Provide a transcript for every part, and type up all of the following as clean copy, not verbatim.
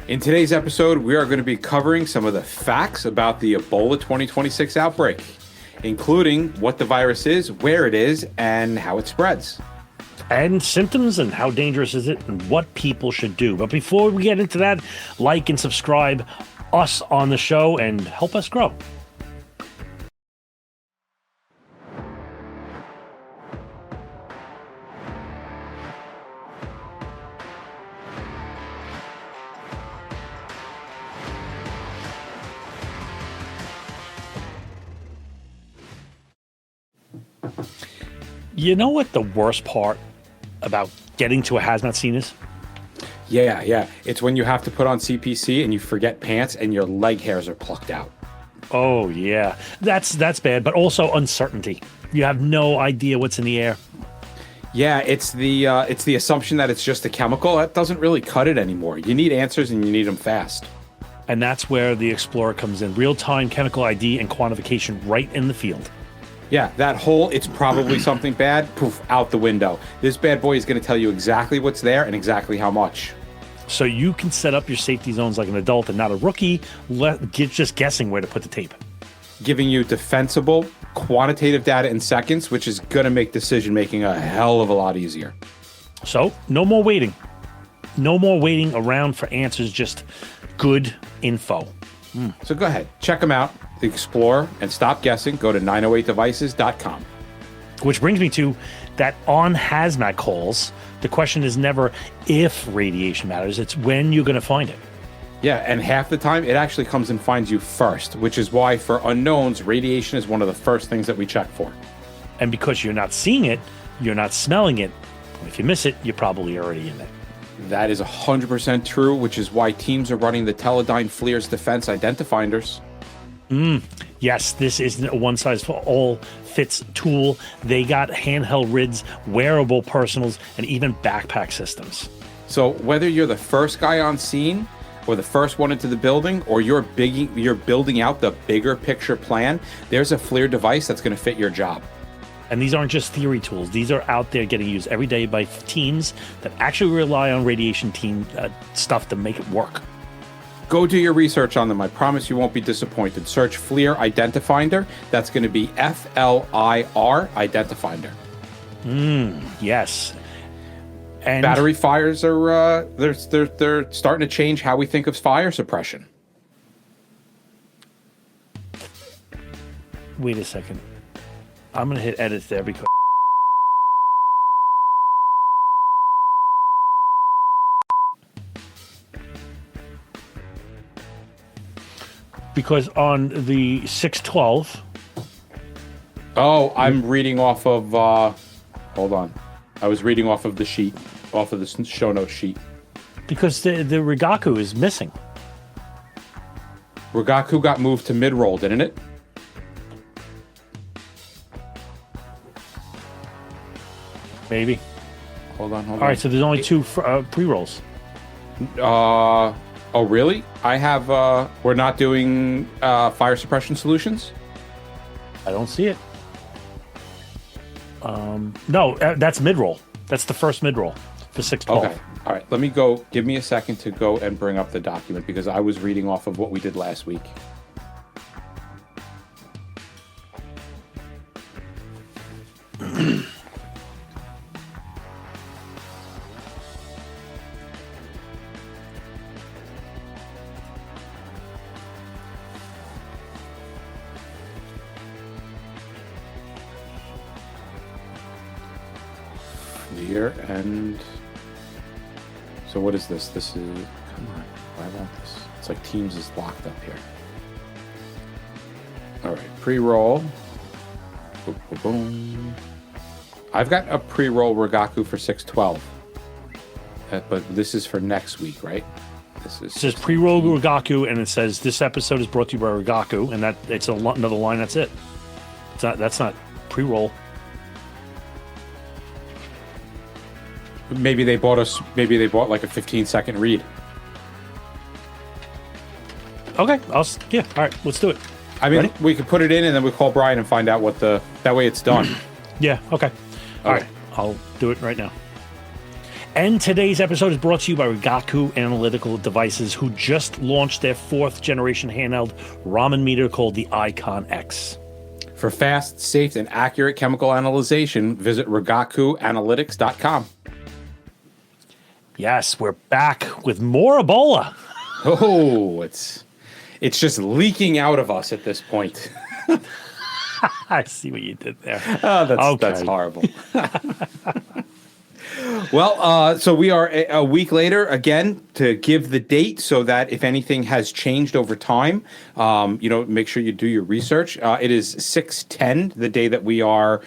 In today's episode, we are going to be covering some of the facts about the Ebola 2026 outbreak, including what the virus is, where it is, and how it spreads. And symptoms and how dangerous is it and what people should do. But before we get into that, like and subscribe us on the show and help us grow. You know what the worst part about getting to a hazmat scene is? Yeah. It's when you have to put on CPC and you forget pants and your leg hairs are plucked out. Oh, yeah. That's bad, but also uncertainty. You have no idea what's in the air. Yeah, it's the assumption that it's just a chemical. That doesn't really cut it anymore. You need answers and you need them fast. And that's where the Explorer comes in. Real-time chemical ID and quantification right in the field. Yeah, that whole it's probably something bad, poof, out the window. This bad boy is going to tell you exactly what's there and exactly how much. So you can set up your safety zones like an adult and not a rookie, just guessing where to put the tape. Giving you defensible, quantitative data in seconds, which is going to make decision-making a hell of a lot easier. So, no more waiting. No more waiting around for answers, just good info. So go ahead, check them out, the Explorer, and stop guessing. Go to 908devices.com. Which brings me to that on hazmat calls, the question is never if radiation matters, it's when you're going to find it. Yeah, and half the time it actually comes and finds you first, which is why for unknowns, radiation is one of the first things that we check for. And because you're not seeing it, you're not smelling it. If you miss it, you're probably already in it. That is 100% true, which is why teams are running the Teledyne FLIR's defense identifinders. Yes, this isn't a one-size-fits tool. They got handheld rids, wearable personals, and even backpack systems. So whether you're the first guy on scene or the first one into the building, or you're building out the bigger picture plan, there's a FLIR device that's going to fit your job. And these aren't just theory tools. These are out there getting used every day by teams that actually rely on radiation team stuff to make it work. Go do your research on them. I promise you won't be disappointed. Search FLIR Identifinder. That's going to be FLIR Identifinder. Yes. And battery fires are they're starting to change how we think of fire suppression. Wait a second. I'm going to hit edit there because on the 612. Oh, I'm reading off of hold on. I was reading off of the sheet, off of the show notes sheet. Because the Rigaku is missing. Rigaku got moved to mid-roll, didn't it? Maybe. Hold on. All right, so there's only two pre-rolls. Oh, really? I have, we're not doing fire suppression solutions? I don't see it. No, that's mid-roll. That's the first mid-roll for 612. Okay. All right, let me go. Give me a second to go and bring up the document because I was reading off of what we did last week. Here and so what is this? This is come on. Why won't this? It's like Teams is locked up here. All right, pre-roll. Boom, boom, boom. I've got a pre-roll Rigaku for 612, but this is for next week, right? It says pre-roll Rigaku, and it says this episode is brought to you by Rigaku, and that it's another line. That's it. That's not pre-roll. Maybe they bought like a 15-second read. Okay, all right, let's do it. I mean, ready? We could put it in and then we call Brian and find out that way it's done. Yeah, okay. All Okay. right, I'll do it right now. And today's episode is brought to you by Rigaku Analytical Devices, who just launched their 4th generation handheld Raman meter called the Icon X. For fast, safe, and accurate chemical analyzation, visit rigakuanalytics.com. Yes, we're back with more Ebola. Oh, it's just leaking out of us at this point. I see what you did there. Oh, that's horrible. Well, so we are a week later again to give the date so that if anything has changed over time, make sure you do your research. It is 6/10, the day that we are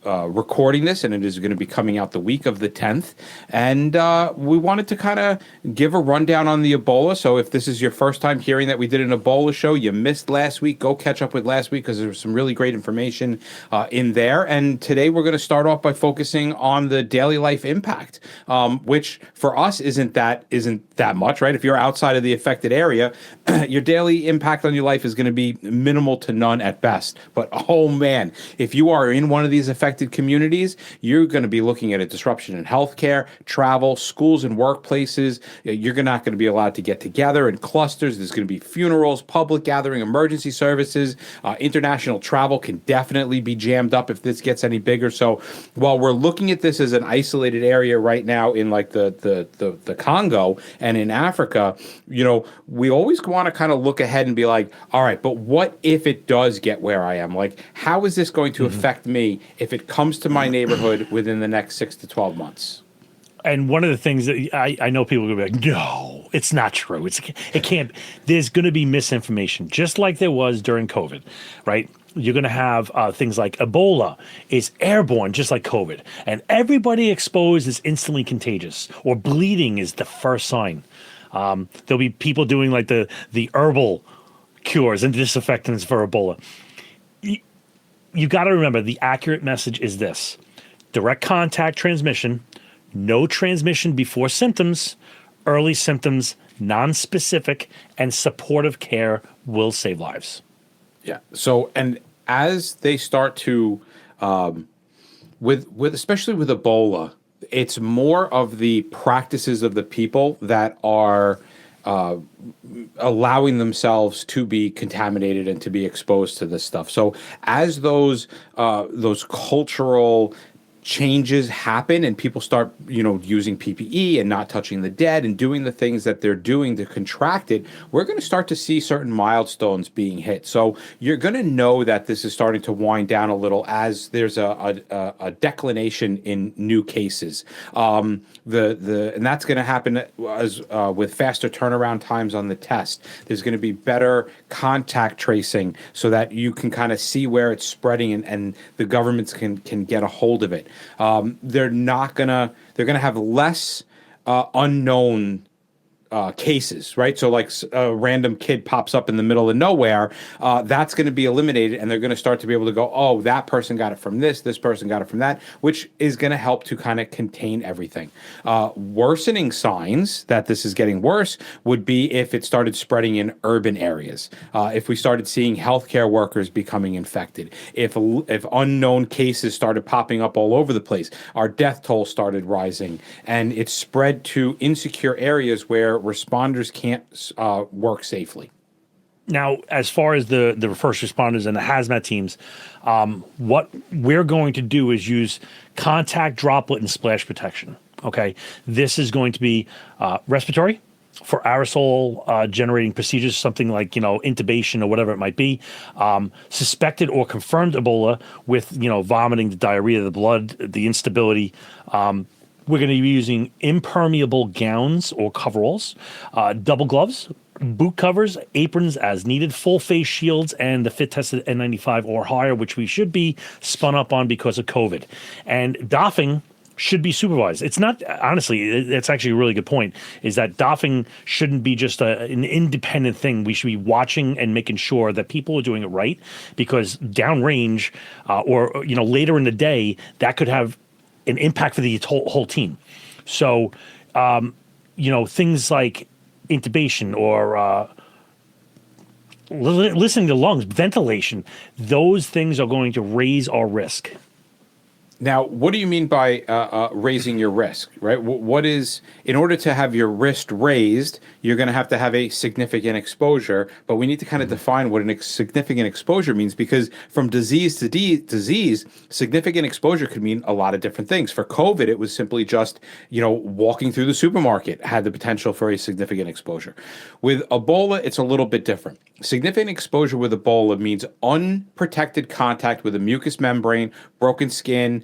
recording this, and it is going to be coming out the week of the 10th. And we wanted to kind of give a rundown on the Ebola. So if this is your first time hearing that we did an Ebola show, you missed last week, go catch up with last week because there was some really great information in there. And today we're going to start off by focusing on the daily life impact, which for us isn't that much, right? If you're outside of the affected area, your daily impact on your life is going to be minimal to none at best. But oh man, if you are in one of these affected communities, you're going to be looking at a disruption in healthcare, travel, schools and workplaces. You're not going to be allowed to get together in clusters. There's going to be funerals, public gathering, emergency services. International travel can definitely be jammed up if this gets any bigger. So while we're looking at this as an isolated area right now in like the Congo and in Africa, we always want to kind of look ahead and be like, all right, but what if it does get where I am? Like, how is this going to affect me if it comes to my neighborhood within the next 6 to 12 months? And one of the things that I know people are going to be like, no, it's not true. It can't. There's going to be misinformation, just like there was during COVID, right? You're going to have things like Ebola is airborne, just like COVID. And everybody exposed is instantly contagious, or bleeding is the first sign. There'll be people doing like the herbal cures and disinfectants for Ebola. You got to remember, the accurate message is this: direct contact transmission, no transmission before symptoms, early symptoms, non-specific, and supportive care will save lives. Yeah. So, and as they start to, with especially with Ebola, it's more of the practices of the people that are allowing themselves to be contaminated and to be exposed to this stuff. So, as those cultural changes happen and people start, using PPE and not touching the dead and doing the things that they're doing to contract it, we're going to start to see certain milestones being hit. So you're going to know that this is starting to wind down a little as there's a declination in new cases. And that's going to happen as with faster turnaround times on the test. There's going to be better contact tracing so that you can kind of see where it's spreading and the governments can get a hold of it. They're gonna have less unknown cases, right? So like a random kid pops up in the middle of nowhere, that's going to be eliminated, and they're going to start to be able to go, oh, that person got it from this person got it from that, which is going to help to kind of contain everything. Worsening signs that this is getting worse would be if it started spreading in urban areas, if we started seeing healthcare workers becoming infected, if unknown cases started popping up all over the place, our death toll started rising, and it spread to insecure areas where responders can't work safely. Now, as far as the first responders and the hazmat teams, what we're going to do is use contact, droplet, and splash protection. Okay, this is going to be respiratory for aerosol generating procedures, something like intubation or whatever it might be. Suspected or confirmed Ebola with vomiting, the diarrhea, the blood, the instability. We're going to be using impermeable gowns or coveralls, double gloves, boot covers, aprons as needed, full face shields, and the fit-tested N95 or higher, which we should be spun up on because of COVID. And doffing should be supervised. It's not, honestly, it's actually a really good point, is that doffing shouldn't be just an independent thing. We should be watching and making sure that people are doing it right, because downrange or later in the day, that could have an impact for the whole team. So, things like intubation or listening to lungs, ventilation, those things are going to raise our risk. Now, what do you mean by raising your risk, right? What is, in order to have your risk raised, you're going to have a significant exposure, but we need to kind of define what significant exposure means, because from disease to disease, significant exposure could mean a lot of different things. For COVID, it was simply just, walking through the supermarket had the potential for a significant exposure. With Ebola, it's a little bit different. Significant exposure with Ebola means unprotected contact with a mucous membrane, broken skin,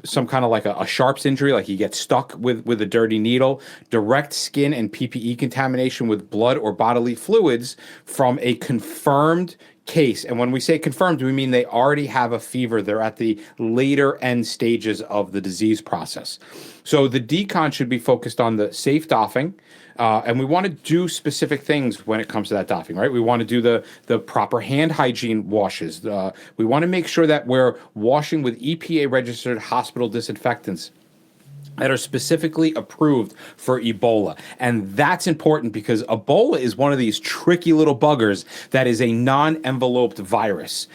some kind of like a sharps injury, like you get stuck with a dirty needle, direct skin and PPE contamination with blood or bodily fluids from a confirmed case. And when we say confirmed, we mean they already have a fever. They're at the later end stages of the disease process. So the decon should be focused on the safe doffing. And we want to do specific things when it comes to that doffing, right? We want to do the proper hand hygiene washes. We want to make sure that we're washing with EPA-registered hospital disinfectants that are specifically approved for Ebola. And that's important because Ebola is one of these tricky little buggers that is a non-enveloped virus,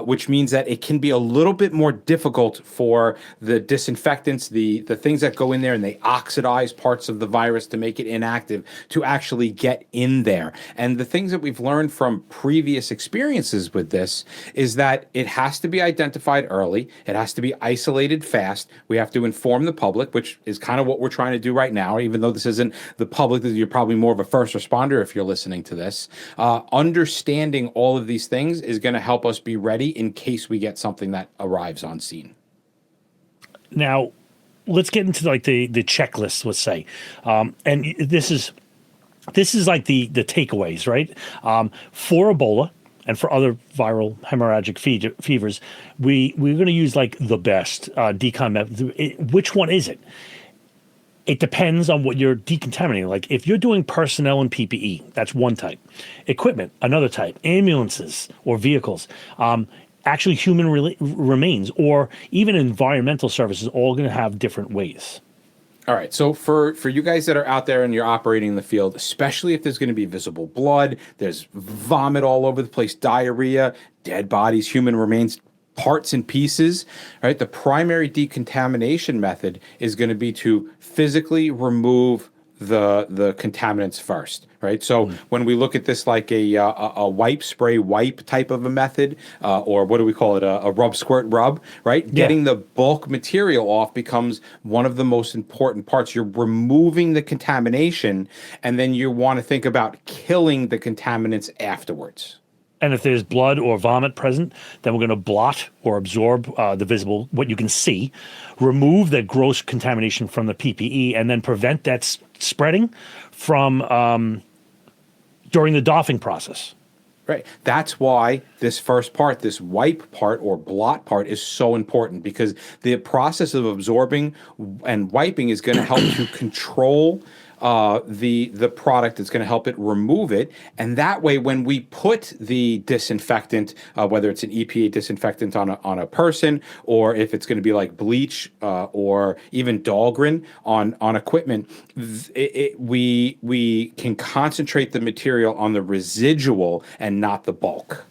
which means that it can be a little bit more difficult for the disinfectants, the things that go in there and they oxidize parts of the virus to make it inactive, to actually get in there. And the things that we've learned from previous experiences with this is that it has to be identified early. It has to be isolated fast. We have to inform the public, which is kind of what we're trying to do right now, even though this isn't the public. You're probably more of a first responder if you're listening to this. Understanding all of these things is going to help us be ready in case we get something that arrives on scene. Now, let's get into like the checklist, let's say. And this is like the takeaways, right? For Ebola and for other viral hemorrhagic fevers, we're going to use like the best decon method. Which one is it? It depends on what you're decontaminating. Like if you're doing personnel and PPE, that's one type. Equipment, another type. Ambulances or vehicles. Actually human remains or even environmental services, all going to have different ways. All right. So for you guys that are out there and you're operating in the field, especially if there's going to be visible blood, there's vomit all over the place, diarrhea, dead bodies, human remains, parts and pieces, right? The primary decontamination method is going to be to physically remove the contaminants first, right? So when we look at this like a wipe spray wipe type of a method, or what do we call it, a rub squirt rub, right? Yeah. Getting the bulk material off becomes one of the most important parts. You're removing the contamination, and then you want to think about killing the contaminants afterwards. And if there's blood or vomit present, then we're going to blot or absorb the visible, what you can see, remove the gross contamination from the PPE, and then prevent that spreading from during the doffing process. Right. That's why this first part, this wipe part or blot part, is so important, because the process of absorbing and wiping is going to help to control the product. Is going to help it remove it. And that way, when we put the disinfectant, whether it's an EPA disinfectant on a person, or if it's going to be like bleach or even Dahlgren on equipment, we can concentrate the material on the residual and not the bulk.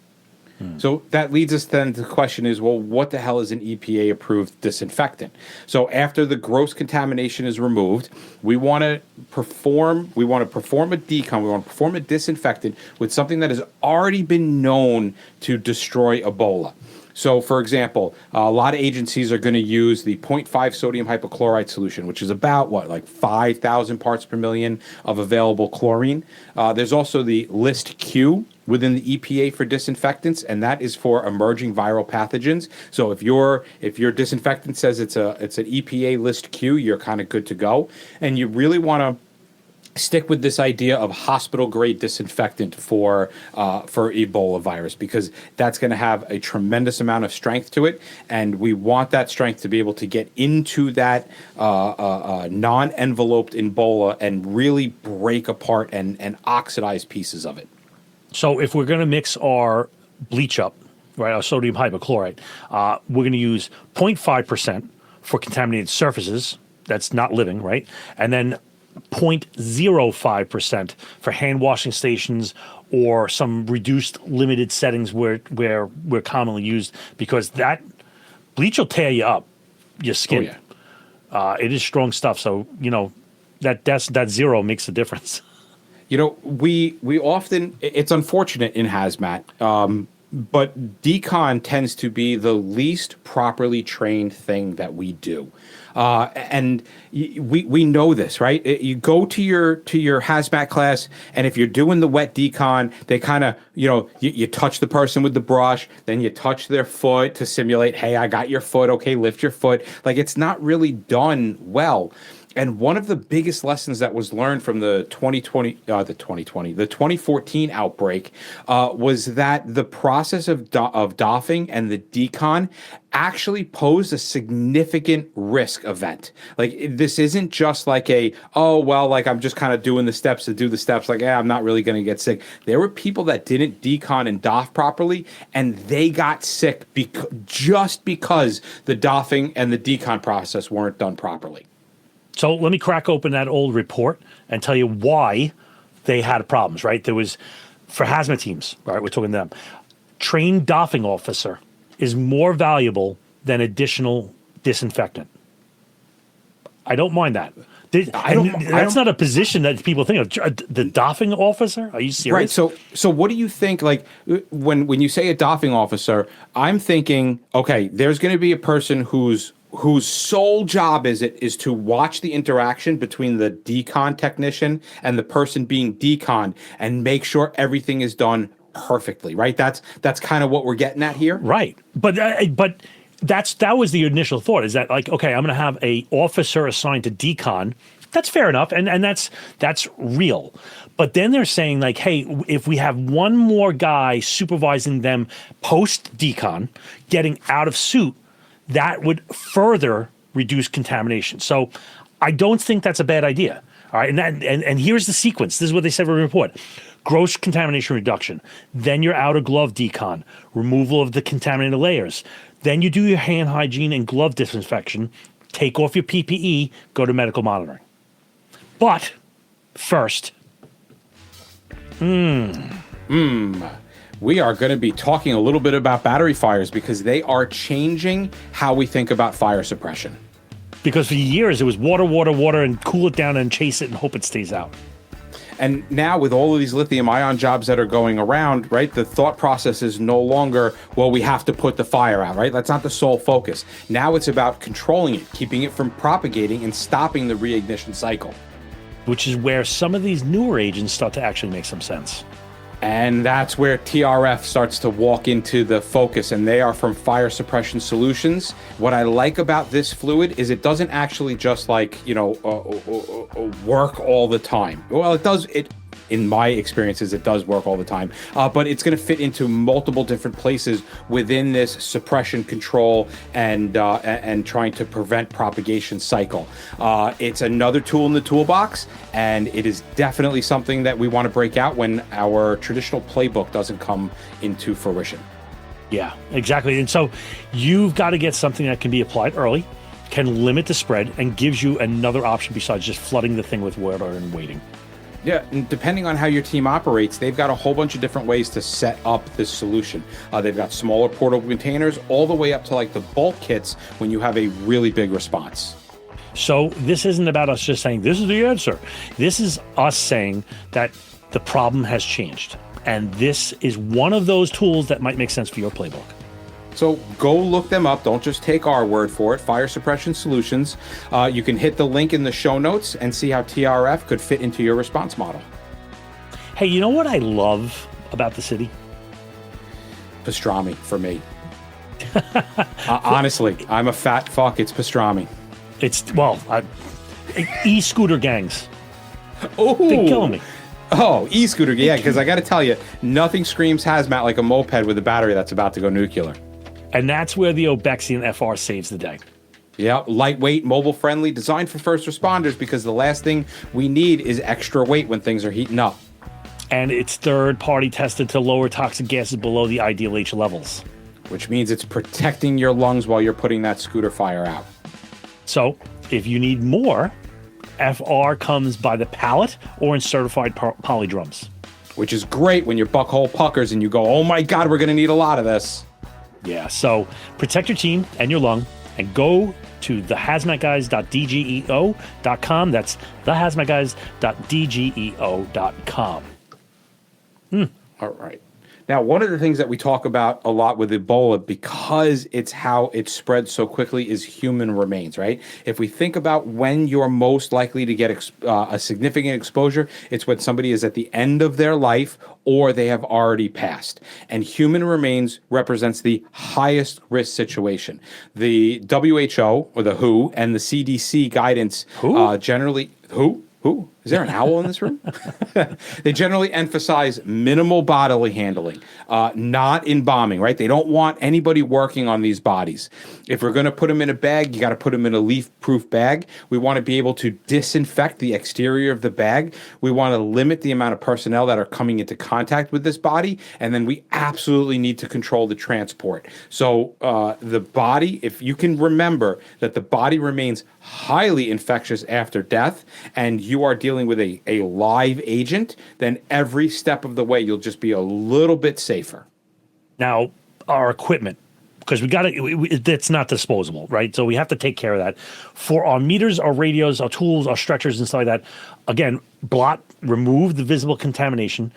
So that leads us then to the question is, well, what the hell is an EPA approved disinfectant? So after the gross contamination is removed, we want to perform a decon, we want to perform a disinfectant with something that has already been known to destroy Ebola. So, for example, a lot of agencies are going to use the 0.5 sodium hypochlorite solution, which is about, like 5,000 parts per million of available chlorine. There's also the List Q within the EPA for disinfectants, and that is for emerging viral pathogens. So if your disinfectant says it's an EPA List Q, you're kind of good to go. And you really want to stick with this idea of hospital grade disinfectant for Ebola virus, because that's going to have a tremendous amount of strength to it, and we want that strength to be able to get into that non-enveloped Ebola and really break apart and oxidize pieces of it. So if we're going to mix our bleach up, right, our sodium hypochlorite, we're going to use 0.5% for contaminated surfaces. That's not living, right? And then 0.05% for hand washing stations or some reduced limited settings where we're commonly used, because that bleach will tear you up. your skin. Oh, yeah. It is strong stuff. So, that zero makes a difference. We often, it's unfortunate in hazmat, but decon tends to be the least properly trained thing that we do. And we know this, right? You go to your hazmat class, and if you're doing the wet decon, they kind of, you touch the person with the brush, then you touch their foot to simulate, hey, I got your foot, okay, lift your foot. Like, it's not really done well. And one of the biggest lessons that was learned from the 2014 outbreak was that the process of doffing and the decon actually posed a significant risk event. Like, this isn't just like I'm just kind of doing the steps to do the steps. Like, I'm not really going to get sick. There were people that didn't decon and doff properly, and they got sick just because the doffing and the decon process weren't done properly. So let me crack open that old report and tell you why they had problems, right? There was, for hazmat teams, all right, we're talking to them, trained doffing officer is more valuable than additional disinfectant. I don't mind that. That's not a position that people think of. The doffing officer? Are you serious? Right. So what do you think? Like, when you say a doffing officer, I'm thinking, okay, there's going to be a person whose sole job is to watch the interaction between the decon technician and the person being deconned and make sure everything is done perfectly, right? That's kind of what we're getting at here. Right. But that was the initial thought, is that, like, okay, I'm going to have a officer assigned to decon. That's fair enough, and that's real. But then they're saying, like, hey, if we have one more guy supervising them post decon, getting out of suit, that would further reduce contamination. So I don't think that's a bad idea. All right, and here's the sequence. This is what they said in the report. Gross contamination reduction. Then your outer glove decon, removal of the contaminated layers. Then you do your hand hygiene and glove disinfection, take off your PPE, go to medical monitoring. But first, we are going to be talking a little bit about battery fires because they are changing how we think about fire suppression. Because for years it was water, water, water, and cool it down and chase it and hope it stays out. And now with all of these lithium ion jobs that are going around, right, the thought process is no longer, well, we have to put the fire out, right? That's not the sole focus. Now it's about controlling it, keeping it from propagating and stopping the reignition cycle. Which is where some of these newer agents start to actually make some sense. And that's where TRF starts to walk into the focus, and they are from Fire Suppression Solutions. What I like about this fluid is it doesn't actually just work all the time. Well, it does. In my experiences, it does work all the time, but it's going to fit into multiple different places within this suppression control and trying to prevent propagation cycle. It's another tool in the toolbox, and it is definitely something that we want to break out when our traditional playbook doesn't come into fruition. Yeah, exactly. And so you've got to get something that can be applied early, can limit the spread, and gives you another option besides just flooding the thing with water and waiting. Yeah, and depending on how your team operates, they've got a whole bunch of different ways to set up this solution. They've got smaller portable containers all the way up to like the bulk kits when you have a really big response. So this isn't about us just saying, this is the answer. This is us saying that the problem has changed. And this is one of those tools that might make sense for your playbook. So go look them up. Don't just take our word for it. Fire Suppression Solutions. You can hit the link in the show notes and see how TRF could fit into your response model. Hey, you know what I love about the city? Pastrami for me. Honestly, I'm a fat fuck. It's pastrami. It's, e-scooter gangs. Oh, they're killing me. Oh, e-scooter. Yeah, because I got to tell you, nothing screams hazmat like a moped with a battery that's about to go nuclear. And that's where the Obexian FR saves the day. Yeah, lightweight, mobile-friendly, designed for first responders because the last thing we need is extra weight when things are heating up. And it's third-party tested to lower toxic gases below the ideal H levels. Which means it's protecting your lungs while you're putting that scooter fire out. So, if you need more, FR comes by the pallet or in certified poly drums. Which is great when your buckhole puckers and you go, oh my God, we're going to need a lot of this. Yeah, so protect your team and your lung and go to thehazmatguys.dgeo.com. That's thehazmatguys.dgeo.com. All right. Now, one of the things that we talk about a lot with Ebola, because it's how it spreads so quickly, is human remains, right? If we think about when you're most likely to get a significant exposure, it's when somebody is at the end of their life or they have already passed. And human remains represents the highest risk situation. The WHO, or the WHO, and the CDC guidance generally... Who? Is there an owl in this room? They generally emphasize minimal bodily handling, not embalming, right? They don't want anybody working on these bodies. If we're going to put them in a bag, you got to put them in a leaf-proof bag. We want to be able to disinfect the exterior of the bag. We want to limit the amount of personnel that are coming into contact with this body, and then we absolutely need to control the transport. So the body, if you can remember that the body remains highly infectious after death, and you are dealing with a live agent, then every step of the way you'll just be a little bit safer. Now, our equipment, because it's not disposable, right? So we have to take care of that. For our meters, our radios, our tools, our stretchers, and stuff like that, again, remove the visible contamination,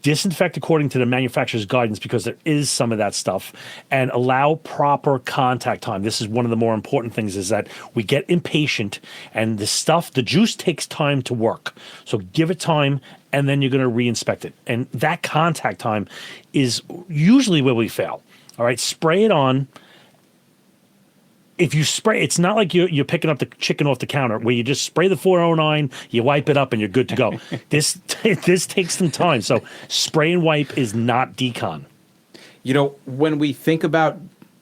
disinfect according to the manufacturer's guidance, because there is some of that stuff, and allow proper contact time. This is one of the more important things, is that we get impatient, and the juice takes time to work. So give it time, and then you're going to re-inspect it. And that contact time is usually where we fail. All right, spray it on. If you spray, it's not like you're picking up the chicken off the counter where you just spray the 409, you wipe it up, and you're good to go. This takes some time. So spray and wipe is not decon. You know, when we think about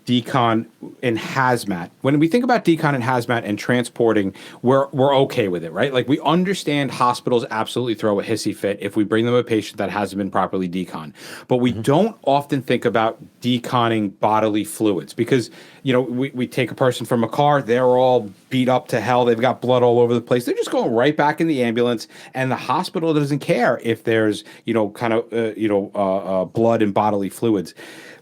decon and hazmat, and transporting, we're okay with it, right? Like, we understand hospitals absolutely throw a hissy fit if we bring them a patient that hasn't been properly deconned. But we don't often think about deconning bodily fluids, because, you know, we take a person from a car, they're all beat up to hell, they've got blood all over the place, they're just going right back in the ambulance, and the hospital doesn't care if there's, blood and bodily fluids.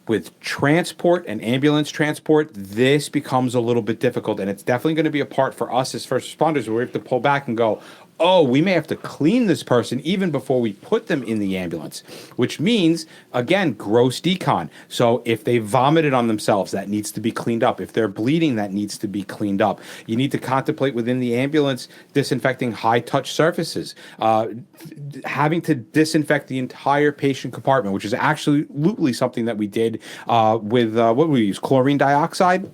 With transport and ambulance transport, this becomes a little bit difficult, and it's definitely going to be a part for us as first responders where we have to pull back and go, oh, we may have to clean this person even before we put them in the ambulance, which means, again, gross decon. So if they vomited on themselves, that needs to be cleaned up. If they're bleeding, that needs to be cleaned up. You need to contemplate within the ambulance disinfecting high-touch surfaces, having to disinfect the entire patient compartment, which is absolutely something that we did with what we use, chlorine dioxide.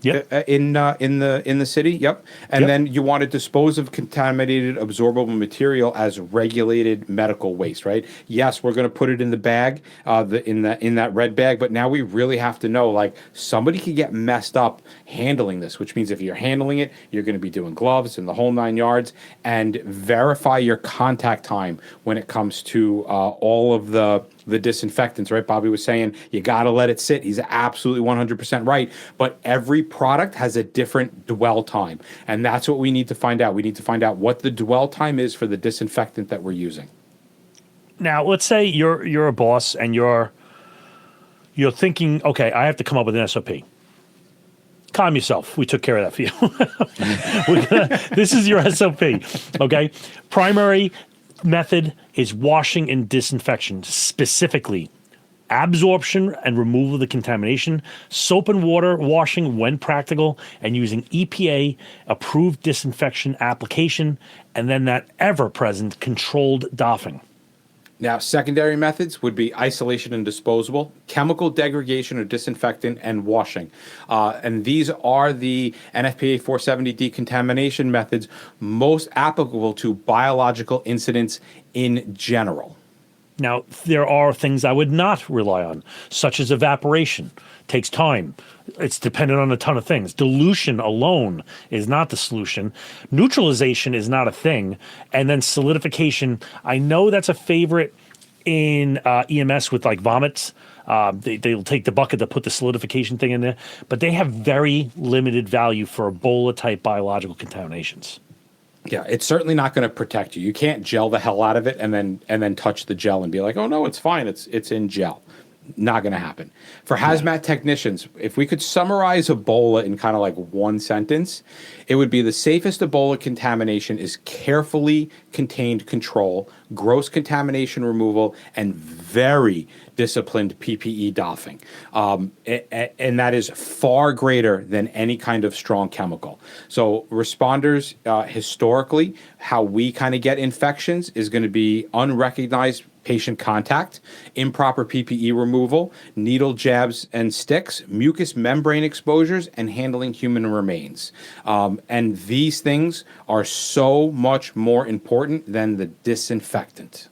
Yep. In the city, yep. And then you want to dispose of contaminated absorbable material as regulated medical waste, right? Yes, we're going to put it in the bag, in that red bag, but now we really have to know, like, somebody could get messed up handling this, which means if you're handling it, you're going to be doing gloves and the whole 9 yards, and verify your contact time when it comes to all of the disinfectants, right? Bobby was saying you got to let it sit. He's absolutely 100% right. But every product has a different dwell time. And that's what we need to find out. We need to find out what the dwell time is for the disinfectant that we're using. Now, let's say you're a boss and you're thinking, okay, I have to come up with an SOP. Calm yourself. We took care of that for you. This is your SOP, okay? Primary method is washing and disinfection, specifically absorption and removal of the contamination, soap and water washing when practical, and using EPA approved disinfection application, and then that ever-present controlled doffing. Now, secondary methods would be isolation and disposable, chemical degradation or disinfectant, and washing. And these are the NFPA 470 decontamination methods most applicable to biological incidents in general. Now, there are things I would not rely on, such as evaporation. Takes time. It's dependent on a ton of things. Dilution alone is not the solution. Neutralization is not a thing. And then solidification, I know that's a favorite in EMS with like vomits. They'll take the bucket to put the solidification thing in there, but they have very limited value for Ebola-type biological contaminations. Yeah, it's certainly not going to protect you. You can't gel the hell out of it and then touch the gel and be like, oh no, it's fine. It's in gel. Not going to happen. For hazmat technicians, if we could summarize Ebola in kind of like one sentence, it would be the safest Ebola contamination is carefully contained control, gross contamination removal, and very disciplined PPE doffing. And that is far greater than any kind of strong chemical. So responders, historically, how we kind of get infections is going to be unrecognized patient contact, improper PPE removal, needle jabs and sticks, mucous membrane exposures, and handling human remains. And these things are so much more important than the disinfectant.